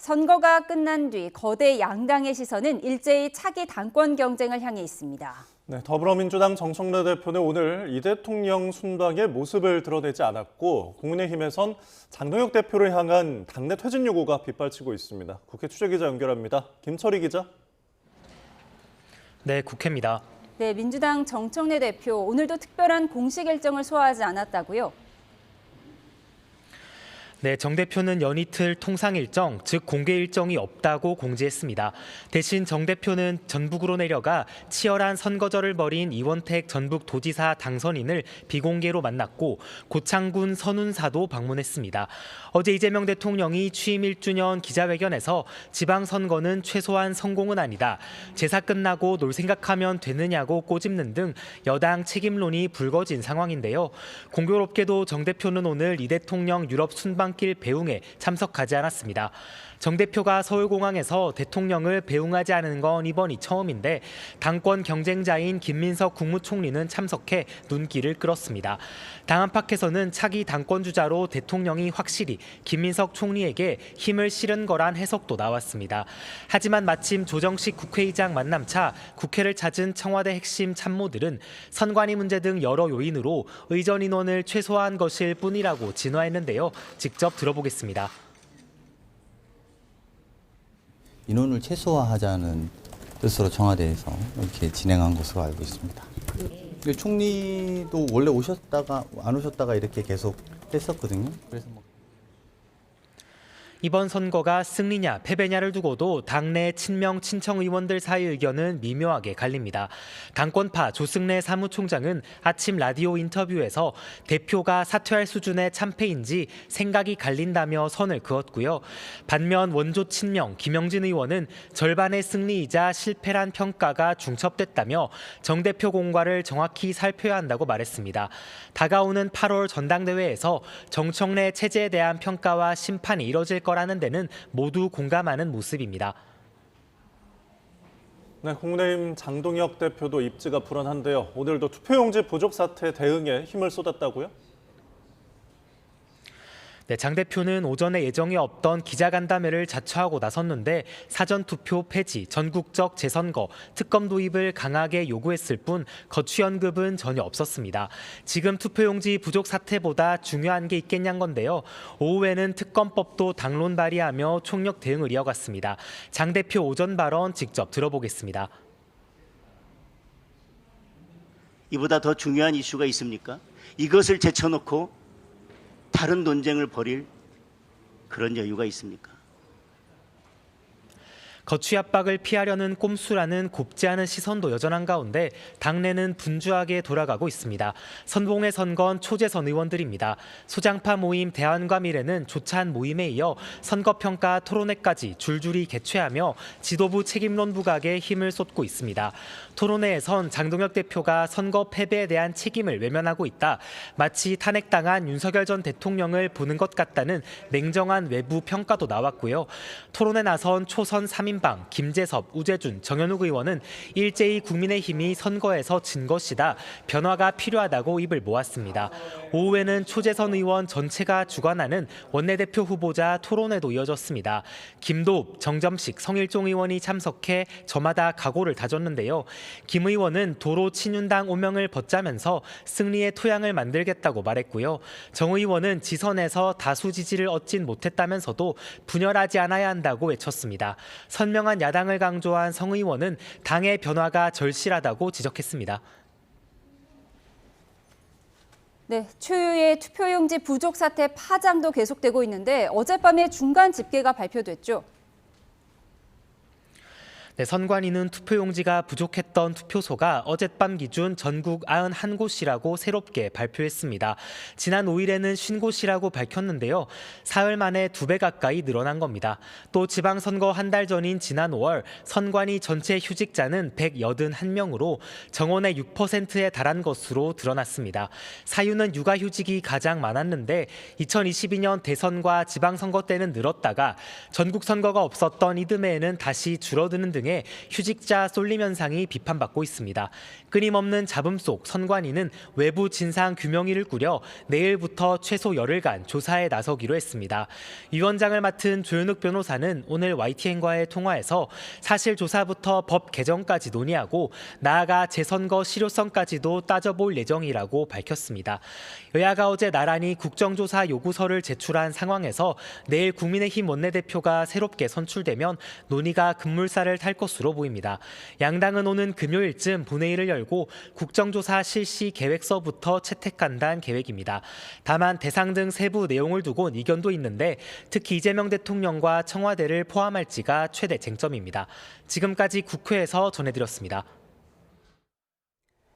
선거가 끝난 뒤 거대 양당의 시선은 일제히 차기 당권 경쟁을 향해 있습니다. 네, 더불어민주당 정청래 대표는 오늘 이 대통령 순방의 모습을 드러내지 않았고 국민의힘에선 장동혁 대표를 향한 당내 퇴진 요구가 빗발치고 있습니다. 국회 취재기자 연결합니다. 김철희 기자. 네, 국회입니다. 네, 민주당 정청래 대표 오늘도 특별한 공식 일정을 소화하지 않았다고요? 네, 정 대표는 연이틀 통상 일정, 즉 공개 일정이 없다고 공지했습니다. 대신 정 대표는 전북으로 내려가 치열한 선거전을 벌인 이원택 전북도지사 당선인을 비공개로 만났고 고창군 선운사도 방문했습니다. 어제 이재명 대통령이 취임 1주년 기자회견에서 지방선거는 최소한 성공은 아니다. 제사 끝나고 놀 생각하면 되느냐고 꼬집는 등 여당 책임론이 불거진 상황인데요. 공교롭게도 정 대표는 오늘 이 대통령 유럽 순방길 배웅에 참석하지 않았습니다. 정 대표가 서울공항에서 대통령을 배웅하지 않은 건 이번이 처음인데 당권 경쟁자인 김민석 국무총리는 참석해 눈길을 끌었습니다. 당 안팎에서는 차기 당권 주자로 대통령이 확실히 김민석 총리에게 힘을 실은 거란 해석도 나왔습니다. 하지만 마침 조정식 국회의장 만남차 국회를 찾은 청와대 핵심 참모들은 선관위 문제 등 여러 요인으로 의전 인원을 최소화한 것일 뿐이라고 진화했는데요. 직접 들어보겠습니다. 인원을 최소화하자는 뜻으로 청와대에서 이렇게 진행한 것으로 알고 있습니다. 총리도 원래 오셨다가 안 오셨다가 이렇게 계속 했었거든요. 그래서 이번 선거가 승리냐 패배냐를 두고도 당내 친명 친청 의원들 사이 의견은 미묘하게 갈립니다. 당권파 조승래 사무총장은 아침 라디오 인터뷰에서 대표가 사퇴할 수준의 참패인지 생각이 갈린다며 선을 그었고요. 반면 원조 친명 김영진 의원은 절반의 승리이자 실패란 평가가 중첩됐다며 정 대표 공과를 정확히 살펴야 한다고 말했습니다. 다가오는 8월 전당대회에서 정청래 체제에 대한 평가와 심판이 이뤄질 거라는 데는 모두 공감하는 모습입니다. 네, 국민의힘 장동혁 대표도 입지가 불안한데요. 오늘도 투표용지 부족 사태 대응에 힘을 쏟았다고요? 네, 장 대표는 오전에 예정이 없던 기자간담회를 자처하고 나섰는데 사전투표 폐지, 전국적 재선거, 특검 도입을 강하게 요구했을 뿐 거취 언급은 전혀 없었습니다. 지금 투표용지 부족 사태보다 중요한 게 있겠냐는 건데요. 오후에는 특검법도 당론 발의하며 총력 대응을 이어갔습니다. 장 대표 오전 발언 직접 들어보겠습니다. 이보다 더 중요한 이슈가 있습니까? 이것을 제쳐놓고 다른 논쟁을 벌일 그런 여유가 있습니까? 거취 압박을 피하려는 꼼수라는 곱지 않은 시선도 여전한 가운데 당내는 분주하게 돌아가고 있습니다. 선봉에 선 건 초재선 의원들입니다. 소장파 모임 대안과 미래는 조찬 모임에 이어 선거평가 토론회까지 줄줄이 개최하며 지도부 책임론 부각에 힘을 쏟고 있습니다. 토론회에선 장동혁 대표가 선거 패배에 대한 책임을 외면하고 있다. 마치 탄핵당한 윤석열 전 대통령을 보는 것 같다는 냉정한 외부 평가도 나왔고요. 토론에 나선 초선 3인방 김재섭, 우재준, 정현욱 의원은 일제히 국민의힘이 선거에서 진 것이다. 변화가 필요하다고 입을 모았습니다. 오후에는 초재선 의원 전체가 주관하는 원내대표 후보자 토론회도 이어졌습니다. 김도읍, 정점식, 성일종 의원이 참석해 저마다 각오를 다졌는데요. 김 의원은 도로 친윤당 오명을 벗자면서 승리의 토양을 만들겠다고 말했고요. 정 의원은 지선에서 다수 지지를 얻진 못했다면서도 분열하지 않아야 한다고 외쳤습니다. 선명한 야당을 강조한 성 의원은 당의 변화가 절실하다고 지적했습니다. 네, 추유의 투표용지 부족 사태 파장도 계속되고 있는데 어젯밤에 중간 집계가 발표됐죠. 네, 선관위는 투표용지가 부족했던 투표소가 어젯밤 기준 전국 91곳이라고 새롭게 발표했습니다. 지난 5일에는 50곳이라고 밝혔는데요. 사흘 만에 2배 가까이 늘어난 겁니다. 또 지방선거 한 달 전인 지난 5월 선관위 전체 휴직자는 181명으로 정원의 6%에 달한 것으로 드러났습니다. 사유는 육아휴직이 가장 많았는데 2022년 대선과 지방선거 때는 늘었다가 전국선거가 없었던 이듬해에는 다시 줄어드는 등 등의 휴직자 쏠림 현상이 비판받고 있습니다. 끊임없는 잡음 속 선관위는 외부 진상 규명위를 꾸려 내일부터 최소 열흘간 조사에 나서기로 했습니다. 위원장을 맡은 조윤욱 변호사는 오늘 YTN과의 통화에서 사실 조사부터 법 개정까지 논의하고 나아가 재선거 실효성까지도 따져볼 예정이라고 밝혔습니다. 여야가 어제 나란히 국정조사 요구서를 제출한 상황에서 내일 국민의힘 원내대표가 새롭게 선출되면 논의가 급물살을 탈 것으로 보입니다. 양당은 오는 금요일쯤 본회의를 열고 국정조사 실시 계획서부터 채택한다는 계획입니다. 다만 대상 등 세부 내용을 두곤 이견도 있는데 특히 이재명 대통령과 청와대를 포함할지가 최대 쟁점입니다. 지금까지 국회에서 전해드렸습니다.